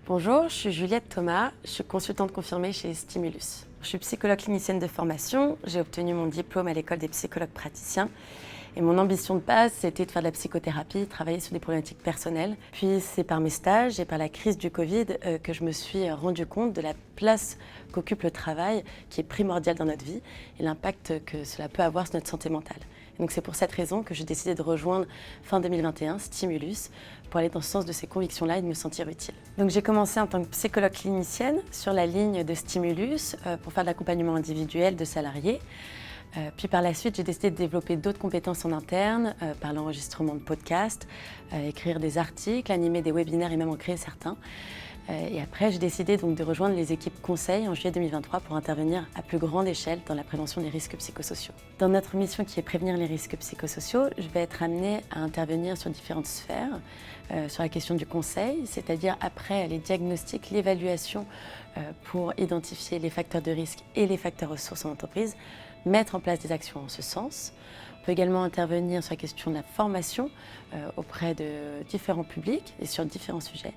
Bonjour, je suis Juliette Thomas, je suis consultante confirmée chez Stimulus. Je suis psychologue clinicienne de formation, j'ai obtenu mon diplôme à l'école des psychologues praticiens et mon ambition de base, c'était de faire de la psychothérapie, travailler sur des problématiques personnelles. Puis c'est par mes stages et par la crise du Covid que je me suis rendu compte de la place qu'occupe le travail, qui est primordial dans notre vie, et l'impact que cela peut avoir sur notre santé mentale. Et donc c'est pour cette raison que j'ai décidé de rejoindre fin 2021 Stimulus pour aller dans ce sens de ces convictions-là et de me sentir utile. Donc j'ai commencé en tant que psychologue clinicienne sur la ligne de Stimulus pour faire de l'accompagnement individuel de salariés. Puis par la suite, j'ai décidé de développer d'autres compétences en interne, par l'enregistrement de podcasts, écrire des articles, animer des webinaires et même en créer certains. Et après, j'ai décidé donc de rejoindre les équipes conseil en juillet 2023 pour intervenir à plus grande échelle dans la prévention des risques psychosociaux. Dans notre mission qui est prévenir les risques psychosociaux, je vais être amenée à intervenir sur différentes sphères, sur la question du conseil, c'est-à-dire après les diagnostics, l'évaluation pour identifier les facteurs de risque et les facteurs ressources en entreprise, mettre en place des actions en ce sens. On peut également intervenir sur la question de la formation auprès de différents publics et sur différents sujets.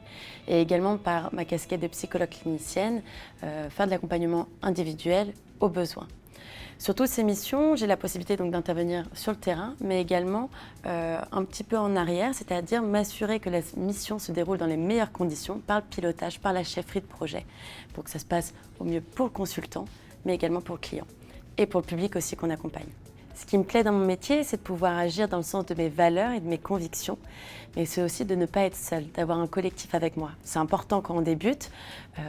Et également par ma casquette de psychologue clinicienne, faire de l'accompagnement individuel aux besoins. Sur toutes ces missions, j'ai la possibilité donc d'intervenir sur le terrain, mais également un petit peu en arrière, c'est-à-dire m'assurer que la mission se déroule dans les meilleures conditions par le pilotage, par la chefferie de projet, pour que ça se passe au mieux pour le consultant, mais également pour le client et pour le public aussi qu'on accompagne. Ce qui me plaît dans mon métier, c'est de pouvoir agir dans le sens de mes valeurs et de mes convictions, mais c'est aussi de ne pas être seule, d'avoir un collectif avec moi. C'est important quand on débute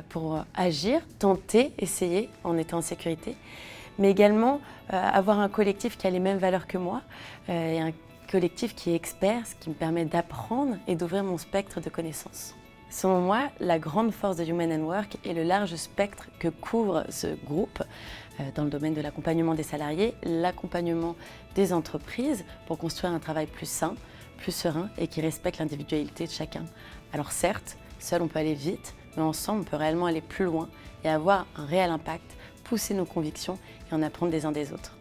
pour agir, tenter, essayer en étant en sécurité, mais également avoir un collectif qui a les mêmes valeurs que moi et un collectif qui est expert, ce qui me permet d'apprendre et d'ouvrir mon spectre de connaissances. Selon moi, la grande force de Human & Work est le large spectre que couvre ce groupe dans le domaine de l'accompagnement des salariés, l'accompagnement des entreprises pour construire un travail plus sain, plus serein et qui respecte l'individualité de chacun. Alors certes, seul on peut aller vite, mais ensemble on peut réellement aller plus loin et avoir un réel impact, pousser nos convictions et en apprendre des uns des autres.